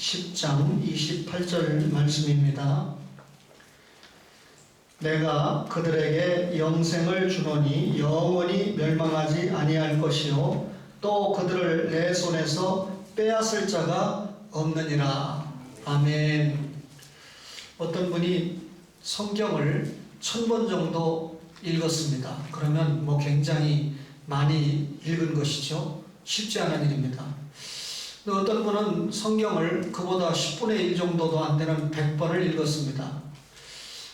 10장 28절 말씀입니다. 내가 그들에게 영생을 주노니 영원히 멸망하지 아니할 것이요 또 그들을 내 손에서 빼앗을 자가 없느니라. 아멘. 어떤 분이 성경을 1000번 정도 읽었습니다. 그러면 굉장히 많이 읽은 것이죠. 쉽지 않은 일입니다. 어떤 분은 성경을 그보다 10분의 1 정도도 안 되는 100번을 읽었습니다.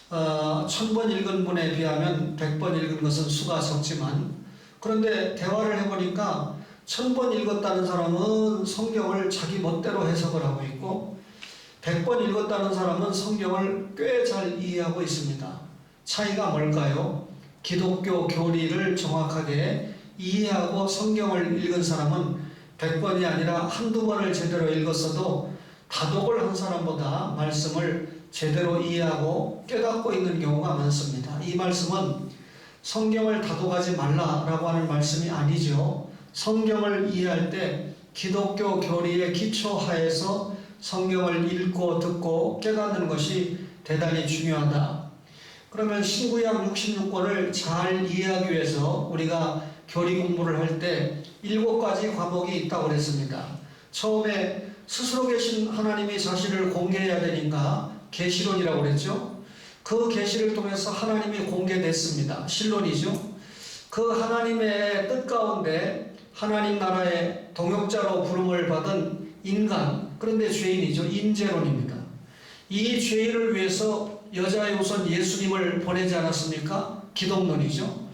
1000번 읽은 분에 비하면 100번 읽은 것은 수가 적지만, 그런데 대화를 해보니까 1000번 읽었다는 사람은 성경을 자기 멋대로 해석을 하고 있고 100번 읽었다는 사람은 성경을 꽤 잘 이해하고 있습니다. 차이가 뭘까요? 기독교 교리를 정확하게 이해하고 성경을 읽은 사람은 100번이 아니라 한두 번을 제대로 읽었어도 다독을 한 사람보다 말씀을 제대로 이해하고 깨닫고 있는 경우가 많습니다. 이 말씀은 성경을 다독하지 말라라고 하는 말씀이 아니죠. 성경을 이해할 때 기독교 교리의 기초하에서 성경을 읽고 듣고 깨닫는 것이 대단히 중요하다. 그러면 신구약 66권을 잘 이해하기 위해서 우리가 교리 공부를 할 때 7가지 과목이 있다고 그랬습니다. 처음에 스스로 계신 하나님이 자신을 공개해야 되니까 계시론이라고 그랬죠. 그 계시를 통해서 하나님이 공개됐습니다. 신론이죠. 그 하나님의 뜻 가운데 하나님 나라의 동역자로 부름을 받은 인간, 그런데 죄인이죠. 인재론입니다. 이 죄인을 위해서 여자의 우선 예수님을 보내지 않았습니까? 기독론이죠.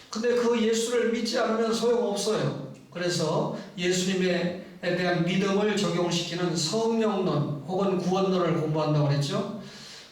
근데 그 예수를 믿지 않으면 소용없어요. 그래서 예수님에 대한 믿음을 적용시키는 성령론 혹은 구원론을 공부한다고 그랬죠.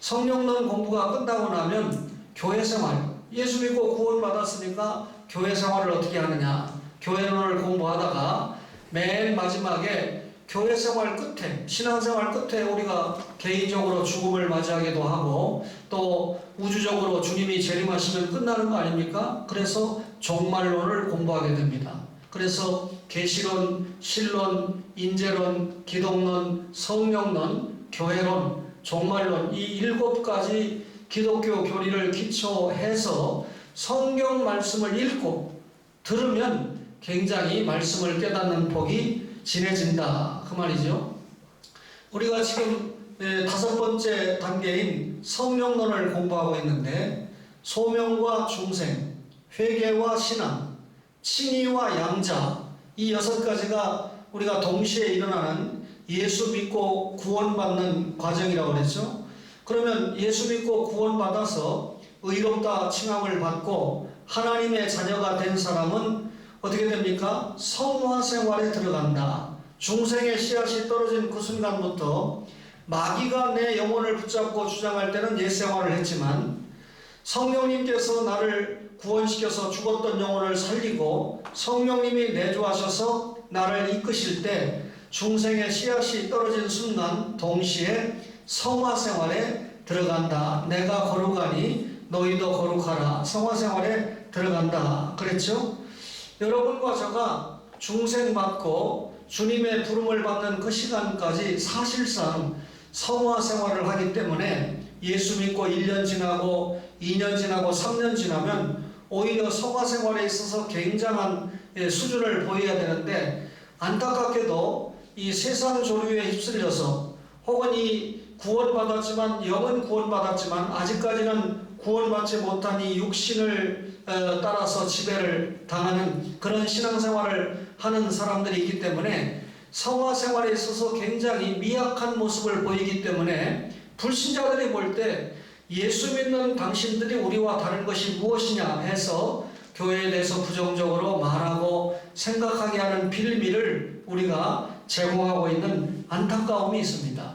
성령론 공부가 끝나고 나면 교회 생활, 예수 믿고 구원받았으니까 교회 생활을 어떻게 하느냐, 교회론을 공부하다가 맨 마지막에 교회 생활 끝에, 신앙생활 끝에 우리가 개인적으로 죽음을 맞이하기도 하고 또 우주적으로 주님이 재림하시면 끝나는 거 아닙니까? 그래서 종말론을 공부하게 됩니다. 그래서 계시론, 신론, 인재론, 기독론, 성령론, 교회론, 종말론, 이 7가지 기독교 교리를 기초해서 성경 말씀을 읽고 들으면 굉장히 말씀을 깨닫는 폭이 진해진다, 그 말이죠. 우리가 지금 5번째 단계인 성령론을 공부하고 있는데 소명과 중생, 회개와 신앙, 칭의와 양자, 이 6가지가 우리가 동시에 일어나는 예수 믿고 구원받는 과정이라고 그랬죠. 그러면 예수 믿고 구원받아서 의롭다 칭함을 받고 하나님의 자녀가 된 사람은 어떻게 됩니까? 성화 생활에 들어간다. 중생의 씨앗이 떨어진 그 순간부터 마귀가 내 영혼을 붙잡고 주장할 때는 옛 생활을 했지만 성령님께서 나를 구원시켜서 죽었던 영혼을 살리고 성령님이 내주하셔서 나를 이끄실 때 중생의 씨앗이 떨어진 순간 동시에 성화 생활에 들어간다. 내가 거룩하니 너희도 거룩하라. 성화 생활에 들어간다. 그랬죠? 여러분과 저가 중생 받고 주님의 부름을 받는 그 시간까지 사실상 성화 생활을 하기 때문에 예수 믿고 1년 지나고 2년 지나고 3년 지나면 오히려 성화 생활에 있어서 굉장한 수준을 보여야 되는데 안타깝게도 이 세상 조류에 휩쓸려서 혹은 이 구원받았지만 영은 구원받았지만 아직까지는 구원받지 못한 이 육신을 따라서 지배를 당하는 그런 신앙생활을 하는 사람들이 있기 때문에 성화 생활에 있어서 굉장히 미약한 모습을 보이기 때문에 불신자들이 볼 때 예수 믿는 당신들이 우리와 다른 것이 무엇이냐 해서 교회에 대해서 부정적으로 말하고 생각하게 하는 빌미를 우리가 제공하고 있는 안타까움이 있습니다.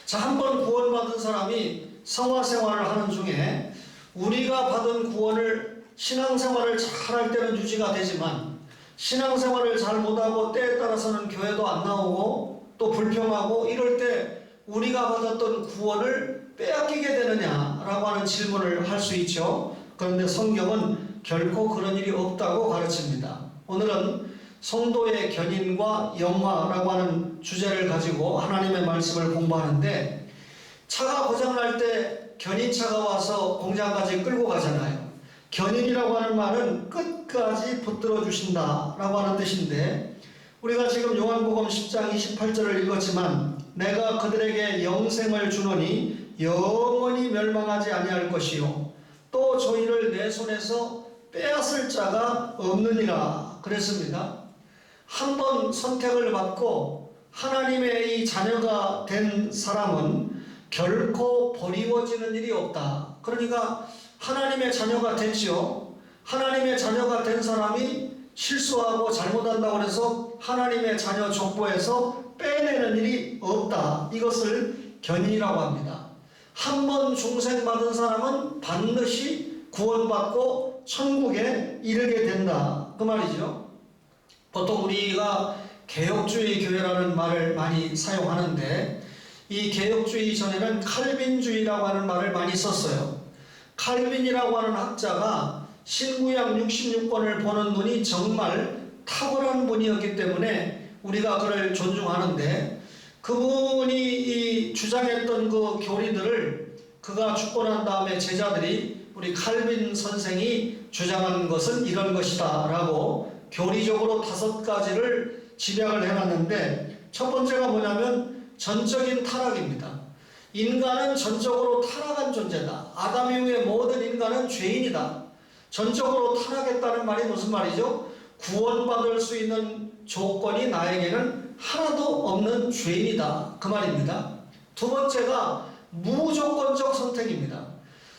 자, 한번 구원받은 사람이 성화 생활을 하는 중에 우리가 받은 구원을 신앙생활을 잘할 때는 유지가 되지만 신앙생활을 잘 못하고 때에 따라서는 교회도 안 나오고 또 불평하고 이럴 때 우리가 받았던 구원을 빼앗기게 되느냐라고 하는 질문을 할 수 있죠. 그런데 성경은 결코 그런 일이 없다고 가르칩니다. 오늘은 성도의 견인과 영화라고 하는 주제를 가지고 하나님의 말씀을 공부하는데, 차가 고장날 때 견인차가 와서 공장까지 끌고 가잖아요. 견인이라고 하는 말은 끝까지 붙들어 주신다 라고 하는 뜻인데, 우리가 지금 요한복음 10장 28절을 읽었지만 내가 그들에게 영생을 주노니 영원히 멸망하지 아니할 것이요 또 저희를 내 손에서 빼앗을 자가 없느니라 그랬습니다. 한번 선택을 받고 하나님의 이 자녀가 된 사람은 결코 버리워지는 일이 없다. 그러니까 하나님의 자녀가 됐지요. 하나님의 자녀가 된 사람이 실수하고 잘못한다고 해서 하나님의 자녀 족보에서 빼내는 일이 없다. 이것을 견인이라고 합니다. 한 번 중생받은 사람은 반드시 구원받고 천국에 이르게 된다. 그 말이죠. 보통 우리가 개혁주의 교회라는 말을 많이 사용하는데, 이 개혁주의 전에는 칼빈주의라고 하는 말을 많이 썼어요. 칼빈이라고 하는 학자가 신구약 66권을 보는 눈이 정말 탁월한 분이었기 때문에 우리가 그를 존중하는데, 그분이 이 주장했던 그 교리들을 그가 죽고 난 다음에 제자들이 우리 칼빈 선생이 주장한 것은 이런 것이다 라고 교리적으로 5가지를 집약을 해놨는데, 첫 번째가 뭐냐면 전적인 타락입니다. 인간은 전적으로 타락한 존재다. 아담 이후의 모든 인간은 죄인이다. 전적으로 타락했다는 말이 무슨 말이죠? 구원받을 수 있는 조건이 나에게는 하나도 없는 죄인이다. 그 말입니다. 두 번째가 무조건적 선택입니다.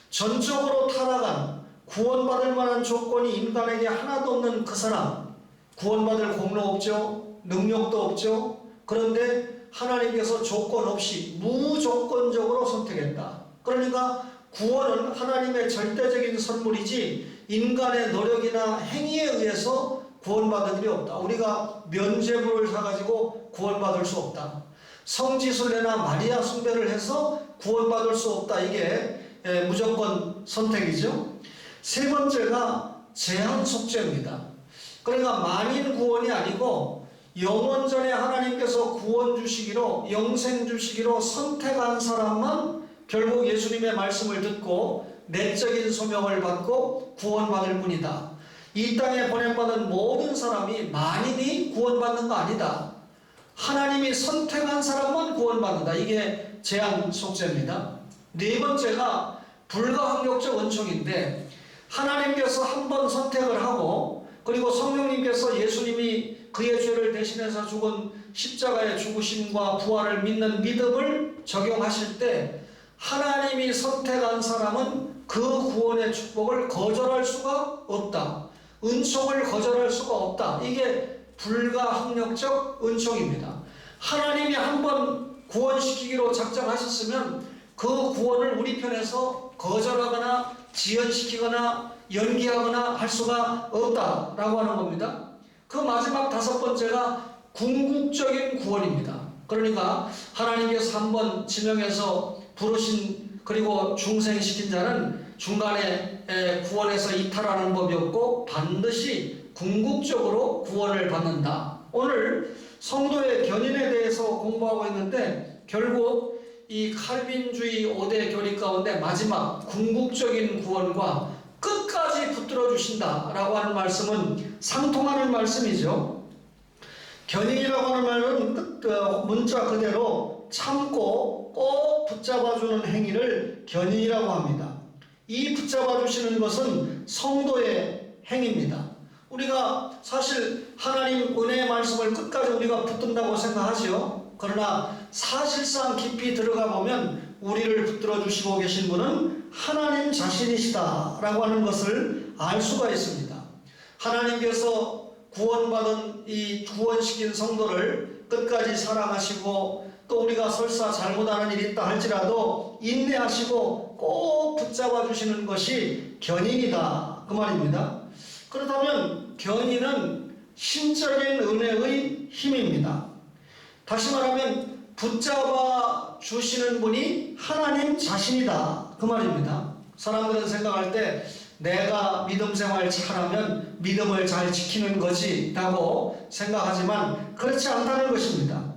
전적으로 타락한 구원받을 만한 조건이 인간에게 하나도 없는 그 사람, 구원받을 공로 없죠. 능력도 없죠. 그런데 하나님께서 조건 없이 무조건적으로 선택했다. 그러니까 구원은 하나님의 절대적인 선물이지 인간의 노력이나 행위에 의해서 구원받을 일이 없다. 우리가 면죄부를 사가지고 구원받을 수 없다. 성지순례나 마리아 숭배를 해서 구원받을 수 없다. 이게 무조건 선택이죠. 세 번째가 제한 속죄입니다. 그러니까 만인 구원이 아니고 영원전에 하나님께서 구원 주시기로, 영생 주시기로 선택한 사람만 결국 예수님의 말씀을 듣고 내적인 소명을 받고 구원받을 뿐이다. 이 땅에 보냄받은 모든 사람이 만인이 구원받는 거 아니다. 하나님이 선택한 사람만 구원받는다. 이게 제한 속죄입니다. 네 번째가 불가항력적 은총인데, 하나님께서 한 번 선택을 하고 그리고 성령님께서 예수님이 그의 죄를 대신해서 죽은 십자가의 죽으심과 부활을 믿는 믿음을 적용하실 때 하나님이 선택한 사람은 그 구원의 축복을 거절할 수가 없다. 은총을 거절할 수가 없다. 이게 불가항력적 은총입니다. 하나님이 한번 구원시키기로 작정하셨으면 그 구원을 우리 편에서 거절하거나 지연시키거나 연기하거나 할 수가 없다라고 하는 겁니다. 그 마지막 5번째가 궁극적인 구원입니다. 그러니까 하나님께서 한번 지명해서 부르신 그리고 중생시킨 자는 중간에 구원에서 이탈하는 법이 없고 반드시 궁극적으로 구원을 받는다. 오늘 성도의 견인에 대해서 공부하고 있는데, 결국 이 칼빈주의 5대 교리 가운데 마지막 궁극적인 구원과 끝까지 붙들어 주신다 라고 하는 말씀은 상통하는 말씀이죠. 견인이라고 하는 말은 문자 그대로 참고 꼭 붙잡아주는 행위를 견인이라고 합니다. 이 붙잡아주시는 것은 성도의 행위입니다. 우리가 사실 하나님 은혜의 말씀을 끝까지 우리가 붙든다고 생각하지요. 그러나 사실상 깊이 들어가 보면 우리를 붙들어 주시고 계신 분은 하나님 자신이시다 라고 하는 것을 알 수가 있습니다. 하나님께서 구원받은 이 구원시킨 성도를 끝까지 사랑하시고, 또 우리가 설사 잘못하는 일이 있다 할지라도 인내하시고 꼭 붙잡아 주시는 것이 견인이다 그 말입니다. 그렇다면 견인은 신적인 은혜의 힘입니다. 다시 말하면 붙잡아 주시는 분이 하나님 자신이다 그 말입니다. 사람들은 생각할 때 내가 믿음 생활 잘하면 믿음을 잘 지키는 거지 라고 생각하지만 그렇지 않다는 것입니다.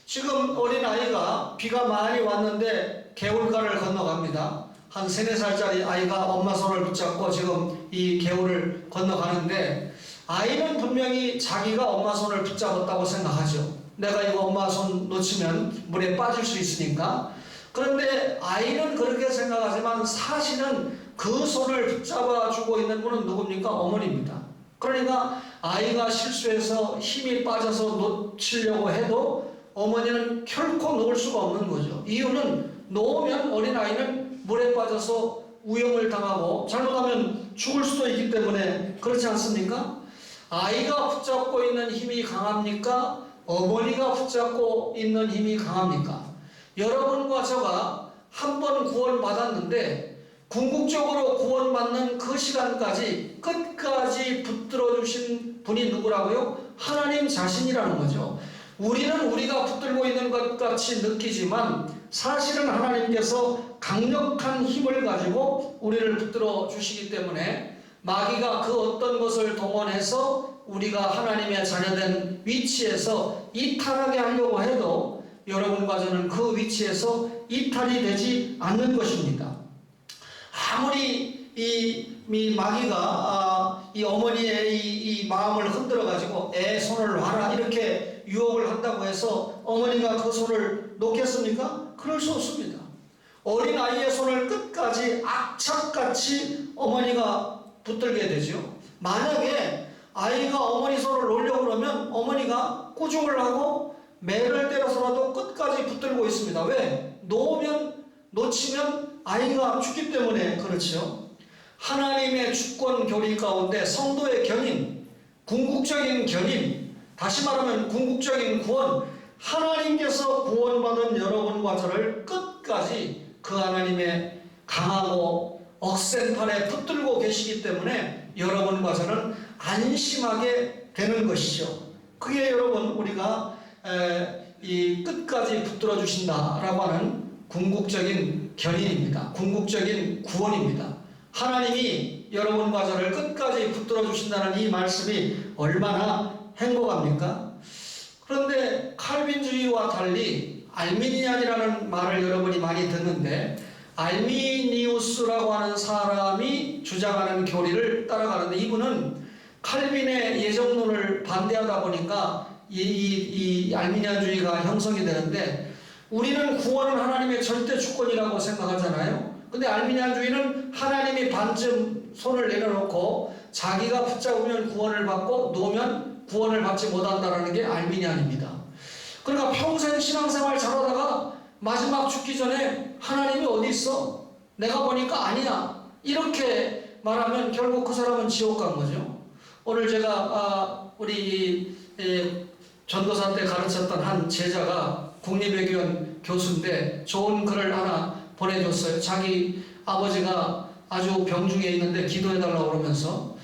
지금 어린아이가 비가 많이 왔는데 개울가를 건너갑니다. 한 3, 4살짜리 아이가 엄마 손을 붙잡고 지금 이 개울을 건너가는데 아이는 분명히 자기가 엄마 손을 붙잡았다고 생각하죠. 내가 이거 엄마 손 놓치면 물에 빠질 수 있으니까. 그런데 아이는 그렇게 생각하지만 사실은 그 손을 붙잡아 주고 있는 분은 누굽니까? 어머니입니다. 그러니까 아이가 실수해서 힘이 빠져서 놓치려고 해도 어머니는 결코 놓을 수가 없는 거죠. 이유는 놓으면 어린아이는 물에 빠져서 위험을 당하고 잘못하면 죽을 수도 있기 때문에 그렇지 않습니까? 아이가 붙잡고 있는 힘이 강합니까? 어머니가 붙잡고 있는 힘이 강합니까? 여러분과 저가 한 번 구원받았는데 궁극적으로 구원받는 그 시간까지 끝까지 붙들어 주신 분이 누구라고요? 하나님 자신이라는 거죠. 우리는 우리가 붙들고 있는 것 같이 느끼지만 사실은 하나님께서 강력한 힘을 가지고 우리를 붙들어 주시기 때문에 마귀가 그 어떤 것을 동원해서 우리가 하나님의 자녀된 위치에서 이탈하게 하려고 해도 여러분과 저는 그 위치에서 이탈이 되지 않는 것입니다. 아무리 이 마귀가 이 어머니의 이 마음을 흔들어 가지고 애 손을 놔라 이렇게 유혹을 한다고 해서 어머니가 그 손을 놓겠습니까? 그럴 수 없습니다. 어린 아이의 손을 끝까지 악착같이 어머니가 붙들게 되죠. 만약에 아이가 어머니 손을 놓으려고 그러면 어머니가 꾸중을 하고 매를 때려서라도 끝까지 붙들고 있습니다. 왜? 놓치면 아이가 죽기 때문에 그렇죠. 하나님의 주권 교리 가운데 성도의 견인, 궁극적인 견인, 다시 말하면 궁극적인 구원, 하나님께서 구원받은 여러분과 저를 끝까지 그 하나님의 강하고 억센 팔에 붙들고 계시기 때문에 여러분과 저는 안심하게 되는 것이죠. 그게 여러분 우리가 이 끝까지 붙들어 주신다라고 하는 궁극적인 견인입니다. 궁극적인 구원입니다. 하나님이 여러분과 저를 끝까지 붙들어 주신다는 이 말씀이 얼마나 행복합니까? 그런데 칼빈주의와 달리 알미니안이라는 말을 여러분이 많이 듣는데 알미니우스라고 하는 사람이 주장하는 교리를 따라가는데 이분은 칼빈의 예정론을 반대하다 보니까 이 알미니안주의가 형성이 되는데 우리는 구원은 하나님의 절대 주권이라고 생각하잖아요. 근데 알미니안주의는 하나님이 반쯤 손을 내려놓고 자기가 붙잡으면 구원을 받고 놓으면 구원을 받지 못한다는 게 알미니안입니다. 그러니까 평생 신앙생활 잘하다가 마지막 죽기 전에 하나님이 어디 있어? 내가 보니까 아니야. 이렇게 말하면 결국 그 사람은 지옥 간 거죠. 오늘 제가 우리 전도사 때 가르쳤던 한 제자가 국립외교원 교수인데 좋은 글을 하나 보내줬어요. 자기 아버지가 아주 병중에 있는데 기도해달라고 그러면서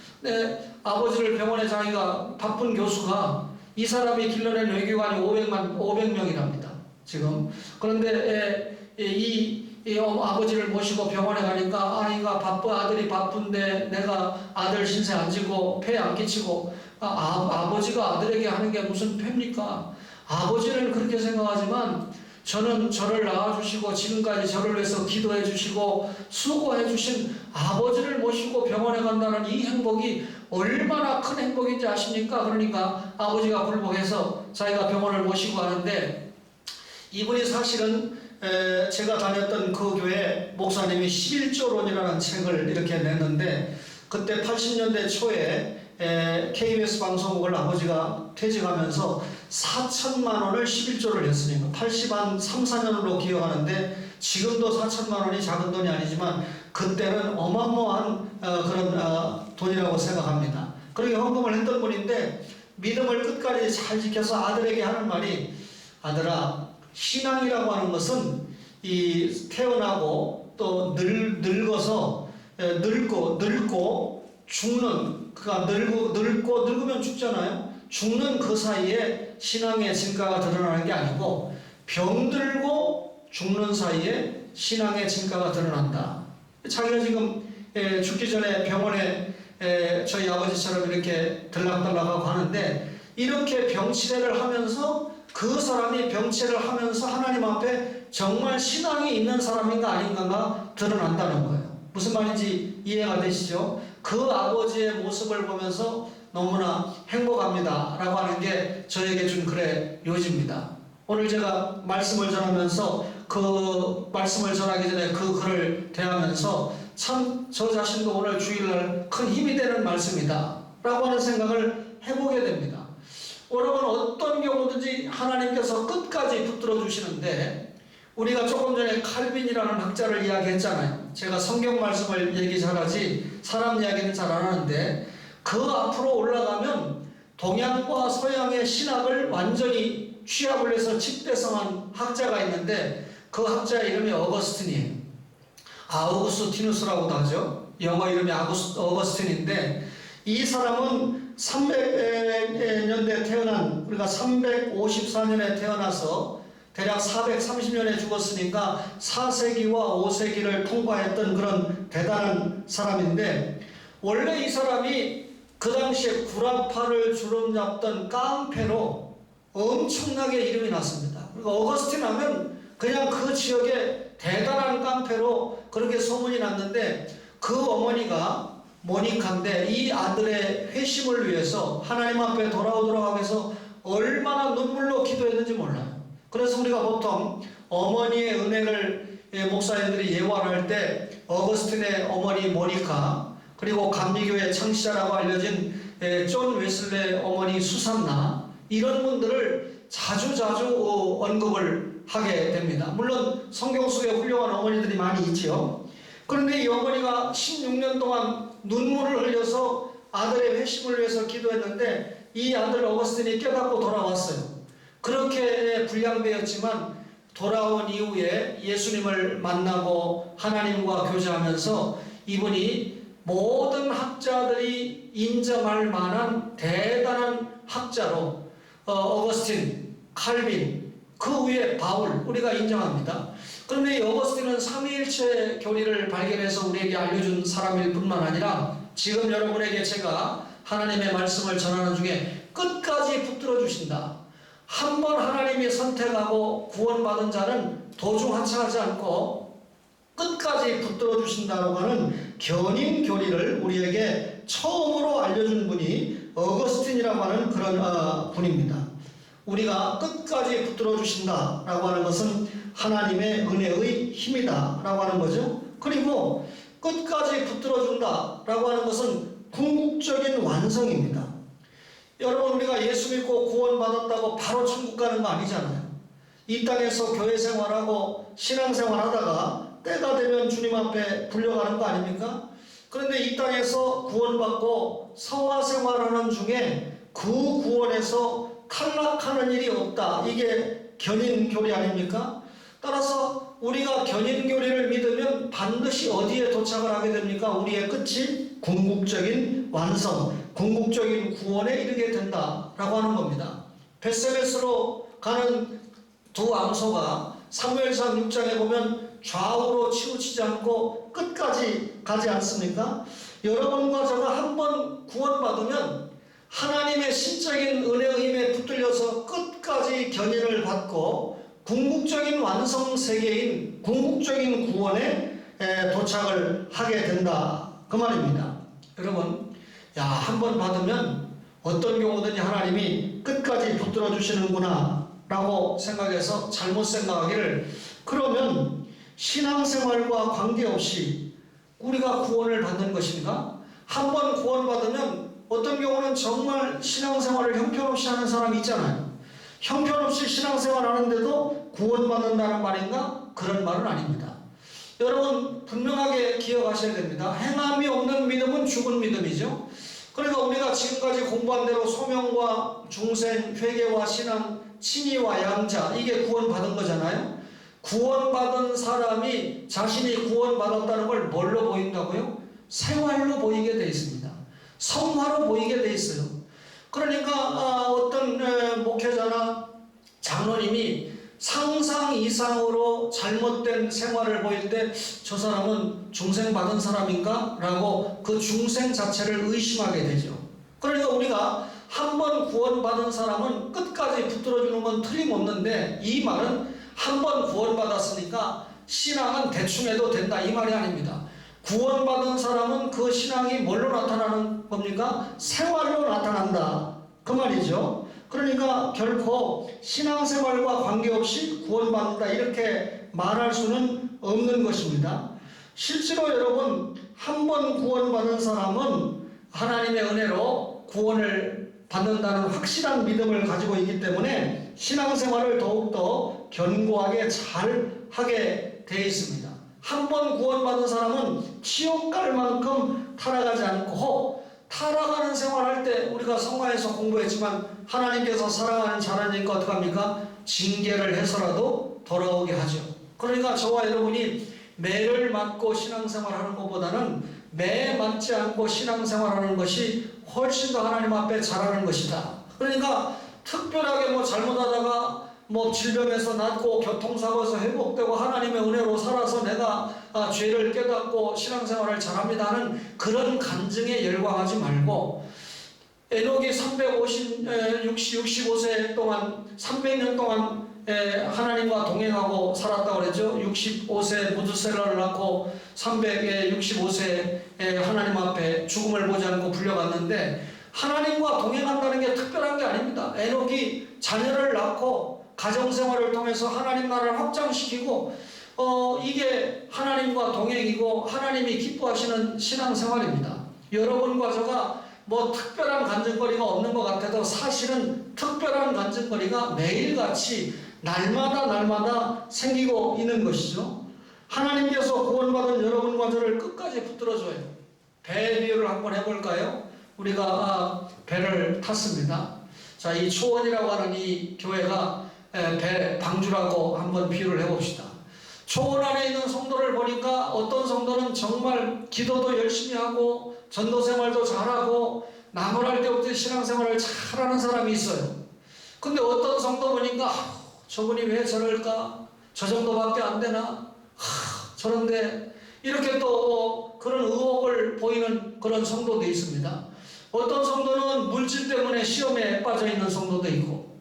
아버지를 병원에 자기가 바쁜 교수가 이 사람이 길러낸 외교관이 500명이랍니다. 지금. 그런데 이 아버지를 모시고 병원에 가니까 아이가 아들이 바쁜데 내가 아들 신세 안 지고 폐 안 끼치고 아버지가 아들에게 하는 게 무슨 폐입니까? 아버지는 그렇게 생각하지만 저는 저를 낳아주시고 지금까지 저를 위해서 기도해 주시고 수고해 주신 아버지를 모시고 병원에 간다는 이 행복이 얼마나 큰 행복인지 아십니까? 그러니까 아버지가 굴복해서 자기가 병원을 모시고 가는데 이분이 사실은 제가 다녔던 그 교회 목사님이 11조론이라는 책을 이렇게 냈는데 그때 80년대 초에 KBS 방송국을 아버지가 퇴직하면서 4천만 원을 11조를 냈으니까 80한 3, 4년으로 기억하는데 지금도 4천만 원이 작은 돈이 아니지만 그때는 어마어마한 그런 돈이라고 생각합니다. 그렇게 헌금을 했던 분인데 믿음을 끝까지 잘 지켜서 아들에게 하는 말이 아들아 신앙이라고 하는 것은 이 태어나고 또 늙어서 늙고 죽는 그가 늙으면 죽잖아요. 죽는 그 사이에 신앙의 진가가 드러나는 게 아니고 병들고 죽는 사이에 신앙의 진가가 드러난다. 자기가 지금 죽기 전에 병원에 저희 아버지처럼 이렇게 들락달락하고 하는데, 이렇게 병치레를 하면서 그 사람이 병치레를 하면서 하나님 앞에 정말 신앙이 있는 사람인가 아닌가가 드러난다는 거예요. 무슨 말인지 이해가 되시죠? 그 아버지의 모습을 보면서 너무나 행복합니다 라고 하는 게 저에게 준 글의 요지입니다. 오늘 제가 말씀을 전하면서 그 말씀을 전하기 전에 그 글을 대하면서 참 저 자신도 오늘 주일날 큰 힘이 되는 말씀이다 라고 하는 생각을 해보게 됩니다. 여러분, 어떤 경우든지 하나님께서 끝까지 붙들어 주시는데, 우리가 조금 전에 칼빈이라는 학자를 이야기했잖아요. 제가 성경 말씀을 얘기 잘하지 사람 이야기는 잘 안 하는데, 그 앞으로 올라가면 동양과 서양의 신학을 완전히 취합을 해서 집대성한 학자가 있는데, 그 학자의 이름이 어거스틴이에요. 아우구스티누스라고도 하죠. 영어 이름이 어거스틴인데, 이 사람은 300년대에 태어난, 우리가 354년에 태어나서 대략 430년에 죽었으니까 4세기와 5세기를 통과했던 그런 대단한 사람인데, 원래 이 사람이 그 당시에 구라파를 주름잡던 깡패로 엄청나게 이름이 났습니다. 그러니까 어거스틴 하면 그냥 그 지역에 대단한 깡패로 그렇게 소문이 났는데, 그 어머니가 모니카인데 이 아들의 회심을 위해서 하나님 앞에 돌아오도록 해서 얼마나 눈물로 기도했는지 몰라요. 그래서 우리가 보통 어머니의 은혜를 목사님들이 예화할 때 어거스틴의 어머니 모니카, 그리고 감리교의 창시자라고 알려진 존 웨슬레의 어머니 수산나, 이런 분들을 자주 언급을 하게 됩니다. 물론 성경 속에 훌륭한 어머니들이 많이 있지요. 그런데 이 어머니가 16년 동안 눈물을 흘려서 아들의 회심을 위해서 기도했는데, 이 아들 어거스틴이 깨닫고 돌아왔어요. 그렇게 불량배였지만 돌아온 이후에 예수님을 만나고 하나님과 교제하면서 이분이 모든 학자들이 인정할 만한 대단한 학자로 어거스틴, 칼빈, 그 위에 바울, 우리가 인정합니다. 그런데 이 어거스틴은 삼위일체 교리를 발견해서 우리에게 알려준 사람일 뿐만 아니라, 지금 여러분에게 제가 하나님의 말씀을 전하는 중에 끝까지 붙들어 주신다. 한번 하나님이 선택하고 구원받은 자는 도중하차하지 않고 끝까지 붙들어 주신다고 하는 견인 교리를 우리에게 처음으로 알려준 분이 어거스틴이라고 하는 그런 분입니다. 우리가 끝까지 붙들어 주신다라고 하는 것은 하나님의 은혜의 힘이다 라고 하는 거죠. 그리고 끝까지 붙들어 준다라고 하는 것은 궁극적인 완성입니다. 여러분, 우리가 예수 믿고 구원받았다고 바로 천국 가는 거 아니잖아요. 이 땅에서 교회 생활하고 신앙생활 하다가 때가 되면 주님 앞에 불려가는 거 아닙니까? 그런데 이 땅에서 구원받고 성화생활하는 중에 그 구원에서 탈락하는 일이 없다. 이게 견인교리 아닙니까? 따라서 우리가 견인교리를 믿으면 반드시 어디에 도착을 하게 됩니까? 우리의 끝이 궁극적인 완성, 궁극적인 구원에 이르게 된다라고 하는 겁니다. 벳세메스로 가는 두 암소가 사무엘상 6장에 보면 좌우로 치우치지 않고 끝까지 가지 않습니까? 여러분과 제가 한번 구원받으면 하나님의 신적인 은혜의 힘에 붙들려서 끝까지 견인을 받고 궁극적인 완성 세계인 궁극적인 구원에 도착을 하게 된다, 그 말입니다. 여러분, 한번 받으면 어떤 경우든지 하나님이 끝까지 붙들어 주시는구나 라고 생각해서 잘못 생각하기를, 그러면 신앙생활과 관계없이 우리가 구원을 받는 것인가? 한번 구원받으면 어떤 경우는 정말 신앙생활을 형편없이 하는 사람이 있잖아요. 형편없이 신앙생활 하는데도 구원받는다는 말인가? 그런 말은 아닙니다. 여러분, 분명하게 기억하셔야 됩니다. 행함이 없는 믿음은 죽은 믿음이죠. 그러니까 우리가 지금까지 공부한 대로 소명과 중생, 회개와 신앙, 친의와 양자, 이게 구원받은 거잖아요. 구원받은 사람이 자신이 구원받았다는 걸 뭘로 보인다고요? 생활로 보이게 돼 있습니다. 성화로 보이게 돼 있어요. 그러니까 어떤 목회자나 장로님이 상상 이상으로 잘못된 생활을 보일 때 저 사람은 중생 받은 사람인가? 라고 그 중생 자체를 의심하게 되죠. 그러니까 우리가 한 번 구원받은 사람은 끝까지 붙들어주는 건 틀림없는데, 이 말은 한 번 구원받았으니까 신앙은 대충 해도 된다, 이 말이 아닙니다. 구원받은 사람은 그 신앙이 뭘로 나타나는 겁니까? 생활로 나타난다, 그 말이죠. 그러니까 결코 신앙생활과 관계없이 구원받는다 이렇게 말할 수는 없는 것입니다. 실제로 여러분, 한 번 구원받은 사람은 하나님의 은혜로 구원을 받는다는 확실한 믿음을 가지고 있기 때문에 신앙생활을 더욱더 견고하게 잘 하게 되어 있습니다. 한 번 구원받은 사람은 지옥 갈 만큼 타락하지 않고, 타락하는 생활할 때 우리가 성화에서 공부했지만 하나님께서 사랑하는 자라니까 어떻게 합니까? 징계를 해서라도 돌아오게 하죠. 그러니까 저와 여러분이 매를 맞고 신앙생활하는 것보다는 매 맞지 않고 신앙생활하는 것이 훨씬 더 하나님 앞에 잘하는 것이다. 그러니까 특별하게 뭐 잘못하다가 뭐 질병에서 낫고 교통사고에서 회복되고 하나님의 은혜로 살아서 내가 죄를 깨닫고 신앙생활을 잘합니다 하는 그런 간증에 열광하지 말고, 에녹이 65세 동안 300년 동안 하나님과 동행하고 살았다고 그랬죠. 65세 무드셀라를 낳고 365세 하나님 앞에 죽음을 보지 않고 불려갔는데, 하나님과 동행한다는 게 특별한 게 아닙니다. 에녹이 자녀를 낳고 가정생활을 통해서 하나님 나라를 확장시키고 이게 하나님과 동행이고 하나님이 기뻐하시는 신앙생활입니다. 여러분과 저가 뭐 특별한 간증거리가 없는 것 같아도 사실은 특별한 간증거리가 매일같이 날마다 생기고 있는 것이죠. 하나님께서 구원받은 여러분과 저를 끝까지 붙들어줘요. 배 비유를 한번 해볼까요? 우리가 배를 탔습니다. 자, 이 초원이라고 하는 이 교회가 배 방주라고 한번 비유를 해봅시다. 초원 안에 있는 성도를 보니까 어떤 성도는 정말 기도도 열심히 하고 전도 생활도 잘하고 나무랄 때부터 신앙생활을 잘하는 사람이 있어요. 근데 어떤 성도 보니까 저분이 왜 저럴까? 저 정도밖에 안 되나? 저런데 이렇게 또 그런 의혹을 보이는 그런 성도도 있습니다. 어떤 성도는 물질 때문에 시험에 빠져 있는 성도도 있고,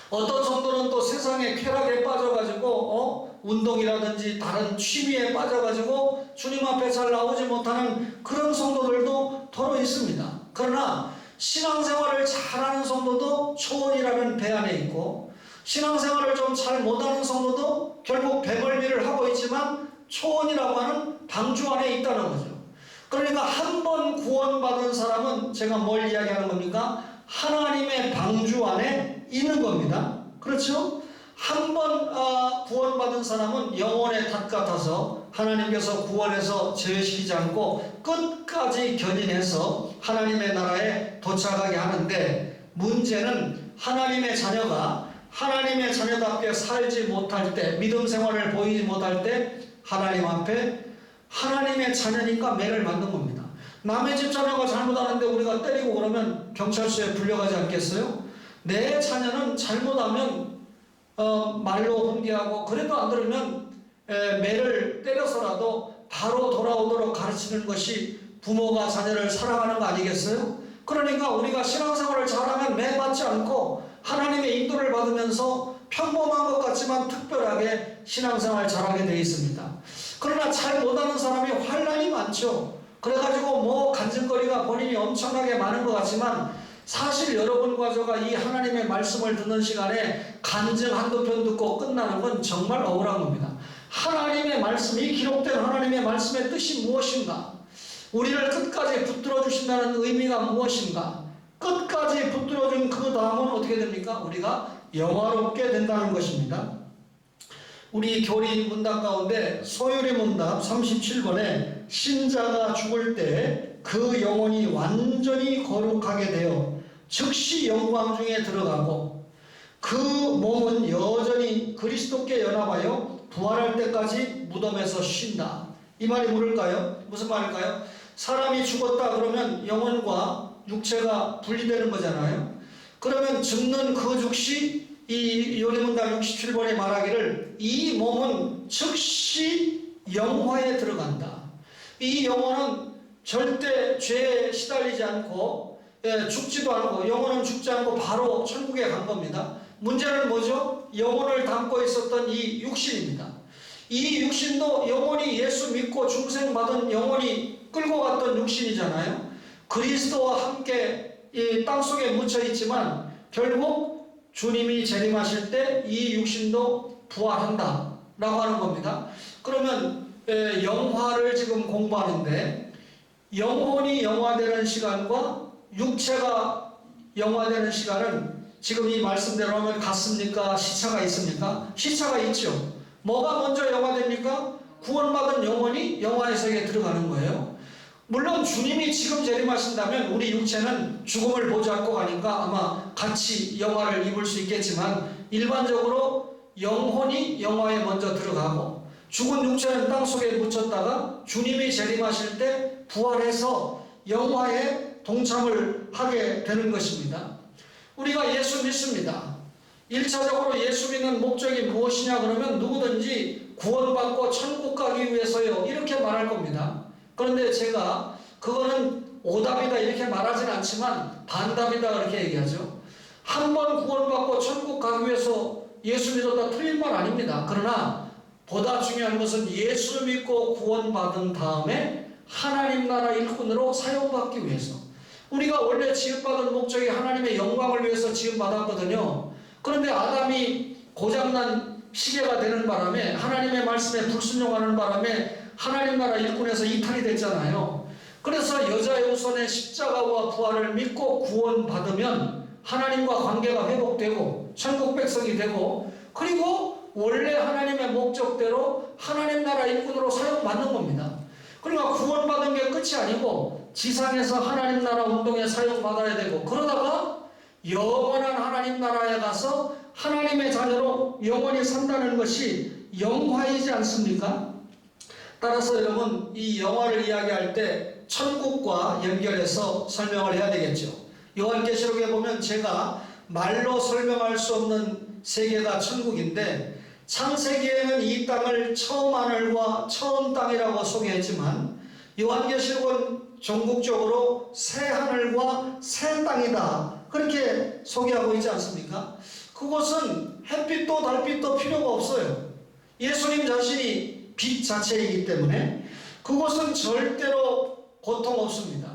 어떤 성도는 또 세상의 쾌락에 빠져가지고 운동이라든지 다른 취미에 빠져가지고 주님 앞에 잘 나오지 못하는 그런 성도들도 더러 있습니다. 그러나 신앙생활을 잘하는 성도도 초원이라는 배 안에 있고, 신앙생활을 좀 잘 못하는 성도도 결국 배멀미를 하고 있지만 초원이라고 하는 방주 안에 있다는 거죠. 그러니까 한 번 구원받은 사람은 제가 뭘 이야기하는 겁니까? 하나님의 방주 안에 있는 겁니다. 그렇죠? 한 번 구원받은 사람은 영혼의 닷 같아서 하나님께서 구원해서 제외시키지 않고 끝까지 견인해서 하나님의 나라에 도착하게 하는데, 문제는 하나님의 자녀가 하나님의 자녀답게 살지 못할 때, 믿음 생활을 보이지 못할 때 하나님 앞에 하나님의 자녀니까 매를 맞는 겁니다. 남의 집 자녀가 잘못하는데 우리가 때리고 그러면 경찰서에 불려가지 않겠어요? 내 자녀는 잘못하면 말로 훈계하고, 그래도 안 들으면 매를 때려서라도 바로 돌아오도록 가르치는 것이 부모가 자녀를 사랑하는 거 아니겠어요? 그러니까 우리가 신앙생활을 잘하면 매 맞지 않고 하나님의 인도를 받으면서 평범한 것 같지만 특별하게 신앙생활 잘하게 되어 있습니다. 그러나 잘 못하는 사람이 환난이 많죠. 그래가지고 뭐 간증거리가 본인이 엄청나게 많은 것 같지만, 사실 여러분과 저가 이 하나님의 말씀을 듣는 시간에 간증 한두 편 듣고 끝나는 건 정말 억울한 겁니다. 하나님의 말씀이 기록된 하나님의 말씀의 뜻이 무엇인가? 우리를 끝까지 붙들어 주신다는 의미가 무엇인가? 끝까지 붙들어준 그 다음은 어떻게 됩니까? 우리가 영화롭게 된다는 것입니다. 우리 교리 문답 가운데 소유리 문답 37번에 신자가 죽을 때 그 영혼이 완전히 거룩하게 되어 즉시 영광 중에 들어가고 그 몸은 여전히 그리스도께 연합하여 부활할 때까지 무덤에서 쉰다. 이 말이 뭘까요? 무슨 말일까요? 사람이 죽었다 그러면 영혼과 육체가 분리되는 거잖아요. 그러면 죽는 그 즉시 이 요리문답 67번에 말하기를 이 몸은 즉시 영화에 들어간다. 이 영혼은 절대 죄에 시달리지 않고 죽지도 않고, 영혼은 죽지 않고 바로 천국에 간 겁니다. 문제는 뭐죠? 영혼을 담고 있었던 이 육신입니다. 이 육신도 영혼이 예수 믿고 중생받은 영혼이 끌고 갔던 육신이잖아요. 그리스도와 함께 이 땅속에 묻혀 있지만 결국 주님이 재림하실 때 이 육신도 부활한다 라고 하는 겁니다. 그러면 영화를 지금 공부하는데, 영혼이 영화되는 시간과 육체가 영화되는 시간은 지금 이 말씀대로 하면 같습니까? 시차가 있습니까? 시차가 있죠. 뭐가 먼저 영화됩니까? 구원받은 영혼이 영화의 세계에 들어가는 거예요. 물론 주님이 지금 재림하신다면 우리 육체는 죽음을 보지않고 가니까 아마 같이 영화를 입을 수 있겠지만, 일반적으로 영혼이 영화에 먼저 들어가고 죽은 육체는 땅속에 묻혔다가 주님이 재림하실 때 부활해서 영화에 동참을 하게 되는 것입니다. 우리가 예수 믿습니다. 1차적으로 예수 믿는 목적이 무엇이냐 그러면 누구든지 구원받고 천국 가기 위해서요, 이렇게 말할 겁니다. 그런데 제가 그거는 오답이다 이렇게 말하진 않지만 반답이다 그렇게 얘기하죠. 한 번 구원받고 천국 가기 위해서 예수 믿었다 틀린 말 아닙니다. 그러나 보다 중요한 것은 예수 믿고 구원받은 다음에 하나님 나라 일꾼으로 사용받기 위해서, 우리가 원래 지음받은 목적이 하나님의 영광을 위해서 지음받았거든요. 그런데 아담이 고장난 시계가 되는 바람에, 하나님의 말씀에 불순종하는 바람에 하나님 나라 일꾼에서 이탈이 됐잖아요. 그래서 여자의 후손의 십자가와 부활을 믿고 구원받으면 하나님과 관계가 회복되고 천국 백성이 되고, 그리고 원래 하나님의 목적대로 하나님 나라 일꾼으로 사용받는 겁니다. 그러니까 구원받은 게 끝이 아니고 지상에서 하나님 나라 운동에 사용받아야 되고, 그러다가 영원한 하나님 나라에 가서 하나님의 자녀로 영원히 산다는 것이 영화이지 않습니까? 따라서 여러분, 이 영화를 이야기할 때 천국과 연결해서 설명을 해야 되겠죠. 요한계시록에 보면 제가 말로 설명할 수 없는 세계가 천국인데, 창세기에는 이 땅을 처음 하늘과 처음 땅이라고 소개했지만 요한계시록은 전국적으로 새 하늘과 새 땅이다 그렇게 소개하고 있지 않습니까? 그것은 햇빛도 달빛도 필요가 없어요. 예수님 자신이 빛 자체이기 때문에 그것은 절대로 고통 없습니다.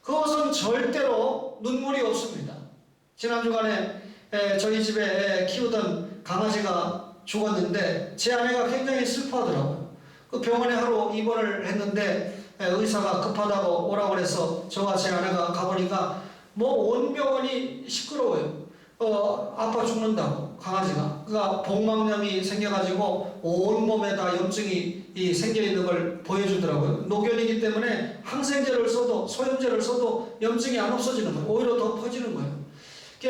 그것은 절대로 눈물이 없습니다. 지난 주간에 저희 집에 키우던 강아지가 죽었는데 제 아내가 굉장히 슬퍼하더라고요. 그 병원에 하루 입원을 했는데 의사가 급하다고 오라고 그래서 저와 제 아내가 가보니까 뭐 온 병원이 시끄러워요. 아파 죽는다고, 강아지가. 그러니까 복막염이 생겨가지고 온 몸에다 염증이 생겨있는 걸 보여주더라고요. 노견이기 때문에 항생제를 써도, 소염제를 써도 염증이 안 없어지는 거예요. 오히려 더 퍼지는 거예요.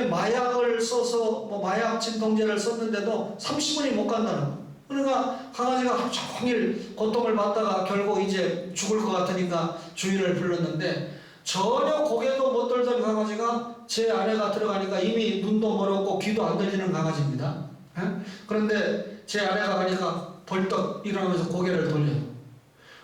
마약을 써서 마약 진통제를 썼는데도 30분이 못 간다는 거예요. 그러니까 강아지가 하루 종일 고통을 받다가 결국 이제 죽을 것 같으니까 주인을 불렀는데, 전혀 고개도 못 들던 강아지가 제 아내가 들어가니까 이미 눈도 멀었고 귀도 안 들리는 강아지입니다. 그런데 제 아내가 가니까 벌떡 일어나면서 고개를 돌려요.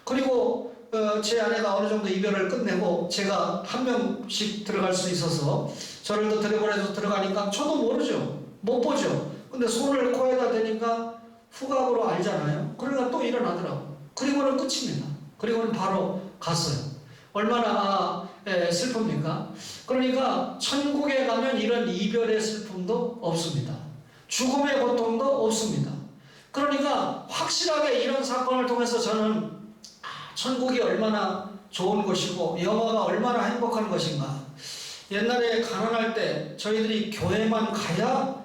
그리고 제 아내가 어느 정도 이별을 끝내고 제가 한 명씩 들어갈 수 있어서 저를 더 들여보내서 들어가니까 저도 모르죠. 못 보죠. 근데 손을 코에다 대니까 후각으로 알잖아요. 그러니까 또 일어나더라고요. 그리고는 끝입니다. 그리고는 바로 갔어요. 얼마나 슬픕니까? 그러니까 천국에 가면 이런 이별의 슬픔도 없습니다. 죽음의 고통도 없습니다. 그러니까 확실하게 이런 사건을 통해서 저는 천국이 얼마나 좋은 것이고 영화가 얼마나 행복한 것인가. 옛날에 가난할 때 저희들이 교회만 가야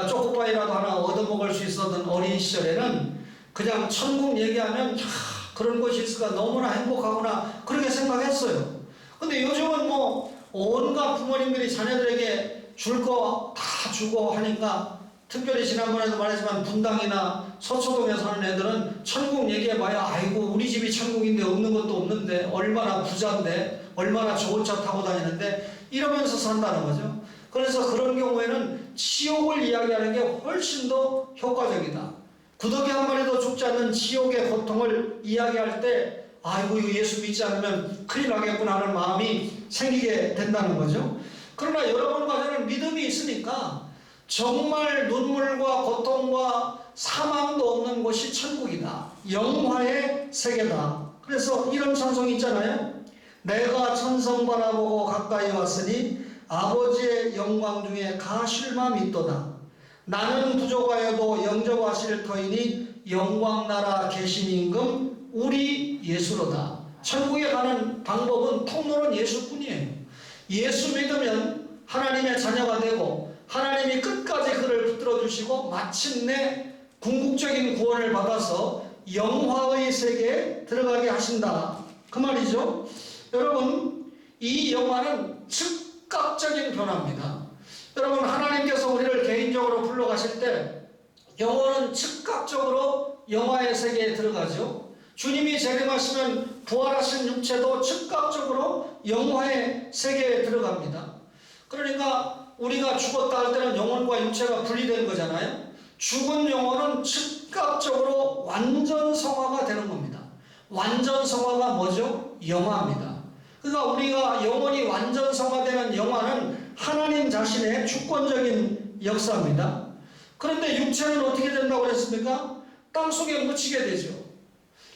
초코파이라도 하나 얻어먹을 수 있었던 어린 시절에는 그냥 천국 얘기하면 그런 것이 있을까 너무나 행복하구나 그렇게 생각했어요. 근데 요즘은 온갖 부모님들이 자녀들에게 줄 거 다 주고 하니까, 특별히 지난번에도 말했지만 분당이나 서초동에 사는 애들은 천국 얘기해봐야 아이고 우리 집이 천국인데 없는 것도 없는데 얼마나 부자인데 얼마나 좋은 차 타고 다니는데 이러면서 산다는 거죠. 그래서 그런 경우에는 지옥을 이야기하는 게 훨씬 더 효과적이다. 구더기 한 마리도 죽지 않는 지옥의 고통을 이야기할 때 아이고 이거 예수 믿지 않으면 큰일 나겠구나 하는 마음이 생기게 된다는 거죠. 그러나 여러분과 저는 믿음이 있으니까 정말 눈물과 고통과 사망도 없는 곳이 천국이다. 영화의 세계다. 그래서 이런 찬송이 있잖아요. 내가 천성 바라보고 가까이 왔으니 아버지의 영광 중에 가실맘이 있도다. 나는 부족하여도 영접하실 터이니 영광 나라 계신 임금 우리 예수로다. 천국에 가는 방법은 통로는 예수뿐이에요. 예수 믿으면 하나님의 자녀가 되고 하나님이 끝까지 그를 붙들어 주시고 마침내 궁극적인 구원을 받아서 영화의 세계에 들어가게 하신다. 그 말이죠. 여러분, 이 영화는 즉각적인 변화입니다. 여러분, 하나님께서 우리를 개인적으로 불러가실 때 영혼은 즉각적으로 영화의 세계에 들어가죠. 주님이 재림하시면 부활하신 육체도 즉각적으로 영화의 세계에 들어갑니다. 그러니까 우리가 죽었다 할 때는 영혼과 육체가 분리된 거잖아요. 죽은 영혼은 즉각적으로 완전 성화가 되는 겁니다. 완전 성화가 뭐죠? 영화입니다. 그러니까 우리가 영혼이 완전 성화되는 영화는 하나님 자신의 주권적인 역사입니다. 그런데 육체는 어떻게 된다고 그랬습니까? 땅속에 묻히게 되죠.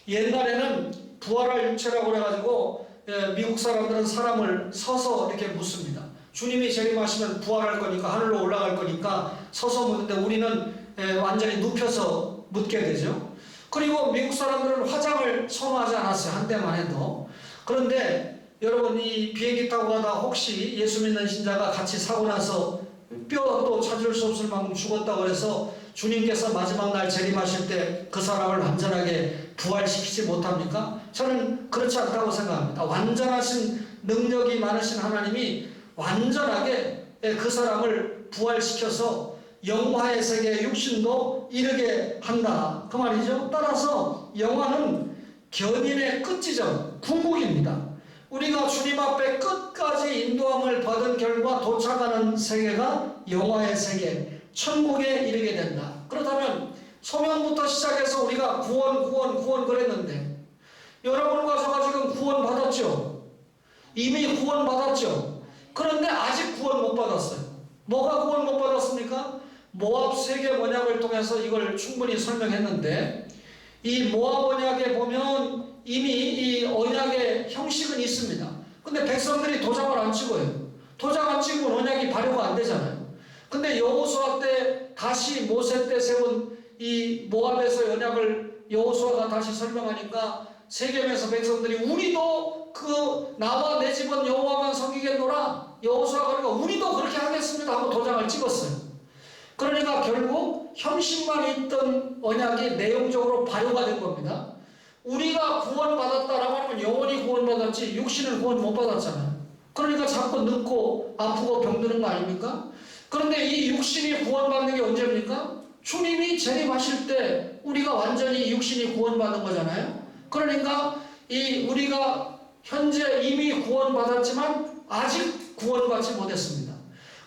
옛날에는 부활할 육체라고 그래가지고 미국 사람들은 사람을 서서 이렇게 묻습니다. 주님이 재림하시면 부활할 거니까 하늘로 올라갈 거니까 서서 묻는데 우리는 완전히 눕혀서 묻게 되죠. 그리고 미국 사람들은 화장을 선호하지 않았어요. 한때만 해도. 그런데 여러분 이 비행기 타고 가다 혹시 예수 믿는 신자가 같이 사고 나서 뼈도 찾을 수 없을 만큼 죽었다고 해서 주님께서 마지막 날 재림하실 때 그 사람을 완전하게 부활시키지 못합니까? 저는 그렇지 않다고 생각합니다. 완전하신 능력이 많으신 하나님이 완전하게 그 사람을 부활시켜서 영화의 세계에 육신도 이르게 한다. 그 말이죠. 따라서 영화는 견인의 끝지점, 궁극입니다. 우리가 주님 앞에 끝까지 인도함을 받은 결과 도착하는 세계가 영화의 세계, 천국에 이르게 된다. 그렇다면 소명부터 시작해서 우리가 구원 그랬는데 여러분과 저가 지금 구원 받았죠? 이미 구원 받았죠? 그런데 아직 구원 못 받았어요. 뭐가 구원 못 받았습니까? 모압 세계 언약을 통해서 이걸 충분히 설명했는데 이 모압 언약에 보면 이미 이 언약의 형식은 있습니다. 근데 백성들이 도장을 안 찍어요. 도장 안 찍으면 언약이 발효가 안 되잖아요. 근데 여호수아 때 다시 모세 때 세운 이 모압에서 언약을 여호수아가 다시 설명하니까 세겜에서 백성들이 우리도 그 나와 내 집은 여호와만 섬기겠노라. 여호수아가 그러니까 우리도 그렇게 하겠습니다 하고 도장을 찍었어요. 그러니까 결국 형식만 있던 언약이 내용적으로 발효가 된 겁니다. 우리가 구원받았다라고 하면 영원히 구원받았지 육신은 구원 못 받았잖아요. 그러니까 자꾸 늙고 아프고 병드는 거 아닙니까? 그런데 이 육신이 구원받는 게 언제입니까? 주님이 재림하실 때 우리가 완전히 육신이 구원받는 거잖아요. 그러니까 이 우리가 현재 이미 구원받았지만 아직 구원받지 못했습니다.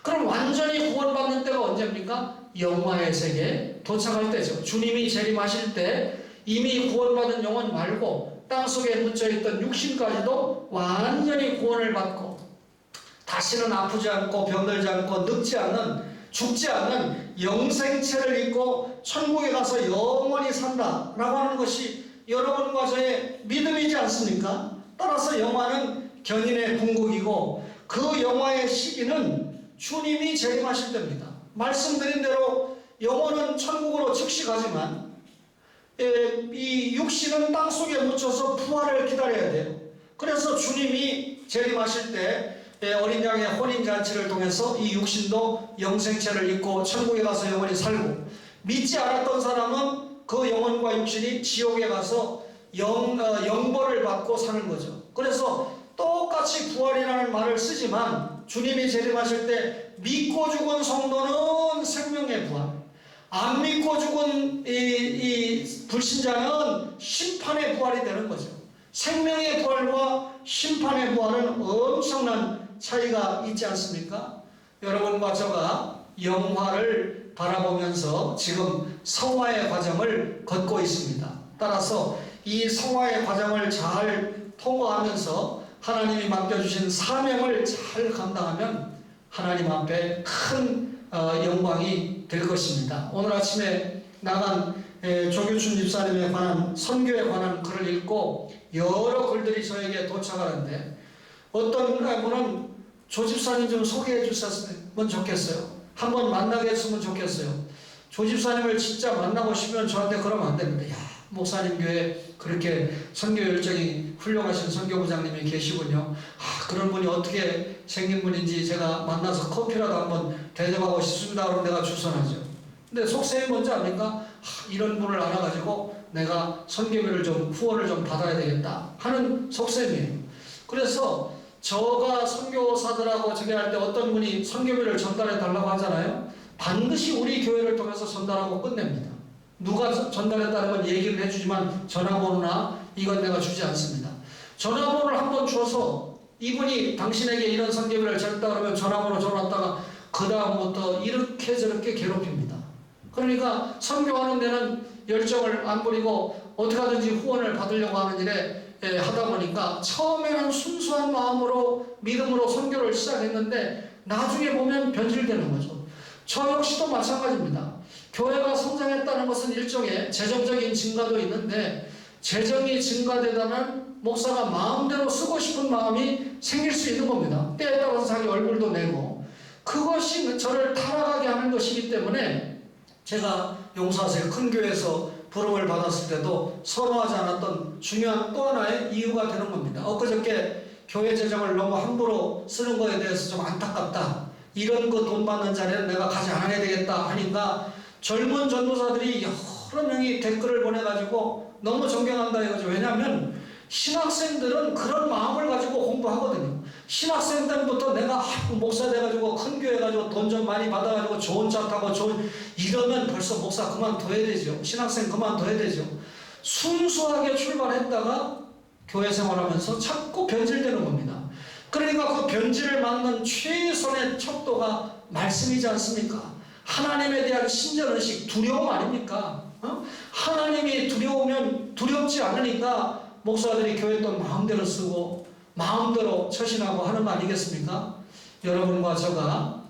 그럼 완전히 구원받는 때가 언제입니까? 영화의 세계에 도착할 때죠. 주님이 재림하실 때 이미 구원받은 영혼 말고 땅속에 묻혀있던 육신까지도 완전히 구원을 받고 다시는 아프지 않고 병들지 않고 늙지 않는 죽지 않는 영생체를 입고 천국에 가서 영원히 산다라고 하는 것이 여러분과 저의 믿음이지 않습니까? 따라서 영화는 견인의 궁극이고 그 영화의 시기는 주님이 재림하실 때입니다. 말씀드린 대로 영혼은 천국으로 즉시 가지만 이 육신은 땅속에 묻혀서 부활을 기다려야 돼요. 그래서 주님이 재림하실 때 어린 양의 혼인잔치를 통해서 이 육신도 영생체를 입고 천국에 가서 영원히 살고 믿지 않았던 사람은 그 영혼과 육신이 지옥에 가서 영벌을 받고 사는 거죠. 그래서 똑같이 부활이라는 말을 쓰지만 주님이 재림하실 때 믿고 죽은 성도는 생명의 부활, 안 믿고 죽은 이 불신자는 심판의 부활이 되는 거죠. 생명의 부활과 심판의 부활은 엄청난 차이가 있지 않습니까? 여러분과 저가 영화를 바라보면서 지금 성화의 과정을 걷고 있습니다. 따라서 이 성화의 과정을 잘 통과하면서 하나님이 맡겨주신 사명을 잘 감당하면 하나님 앞에 큰 영광이 될 것입니다. 오늘 아침에 나간 조규춘 집사님에 관한 선교에 관한 글을 읽고 여러 글들이 저에게 도착하는데 어떤 분은 조 집사님 좀 소개해 주셨으면 좋겠어요. 한번 만나게 했으면 좋겠어요. 조 집사님을 진짜 만나고 싶으면 저한테 그러면 안 됩니다. 야, 목사님 교회 그렇게 선교 열정이 훌륭하신 선교부장님이 계시군요. 그런 분이 어떻게 생긴 분인지 제가 만나서 커피라도 한번 대접하고 싶습니다. 그럼 내가 주선하죠. 근데 속셈이 뭔지 압니까? 이런 분을 알아가지고 내가 선교비를 좀 후원을 좀 받아야 되겠다 하는 속셈이에요. 그래서 저가 선교사들하고 저기 할 때 어떤 분이 선교비를 전달해 달라고 하잖아요. 반드시 우리 교회를 통해서 전달하고 끝냅니다. 누가 전달했다는 건 얘기를 해주지만 전화번호나 이건 내가 주지 않습니다. 전화번호를 한번 줘서 이분이 당신에게 이런 선교비를 줬다 그러면 전화번호 줘놨다가 그 다음부터 이렇게 저렇게 괴롭힙니다. 그러니까 선교하는 데는 열정을 안 부리고 어떻게 하든지 후원을 받으려고 하는 일에 하다 보니까 처음에는 순수한 마음으로 믿음으로 선교를 시작했는데 나중에 보면 변질되는 거죠. 저 역시도 마찬가지입니다. 교회가 성장했다는 것은 일종의 재정적인 증가도 있는데 재정이 증가되다는 목사가 마음대로 쓰고 싶은 마음이 생길 수 있는 겁니다. 때에 따라서 자기 얼굴도 내고 그것이 저를 타락하게 하는 것이기 때문에 제가 용사세 큰 교회에서 부름을 받았을 때도 선호하지 않았던 중요한 또 하나의 이유가 되는 겁니다. 엊그저께 교회 재정을 너무 함부로 쓰는 것에 대해서 좀 안타깝다. 이런 거 돈 받는 자리는 내가 가지 않아야 되겠다 하니까 젊은 전도사들이 여러 명이 댓글을 보내가지고 너무 존경한다 이거죠. 왜냐하면 신학생들은 그런 마음을 가지고 공부하거든요. 신학생 때부터 내가 목사 돼가지고 큰 교회 가지고 돈 좀 많이 받아가지고 좋은 차 타고 이러면 벌써 목사 그만둬야 되죠. 신학생 그만둬야 되죠. 순수하게 출발했다가 교회 생활하면서 자꾸 변질되는 겁니다. 그러니까 그 변질을 막는 최선의 척도가 말씀이지 않습니까? 하나님에 대한 신전의식, 두려움 아닙니까? 하나님이 두려우면 두렵지 않으니까 목사들이 교회 돈 마음대로 쓰고 마음대로 처신하고 하는 거 아니겠습니까? 여러분과 저가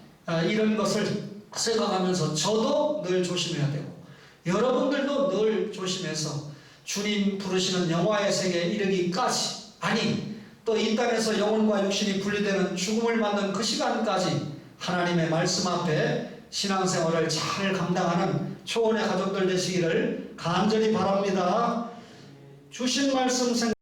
이런 것을 생각하면서 저도 늘 조심해야 되고 여러분들도 늘 조심해서 주님 부르시는 영화의 세계에 이르기까지 아니 또 이 땅에서 영혼과 육신이 분리되는 죽음을 맞는 그 시간까지 하나님의 말씀 앞에 신앙생활을 잘 감당하는 초원의 가족들 되시기를 간절히 바랍니다. 주신 말씀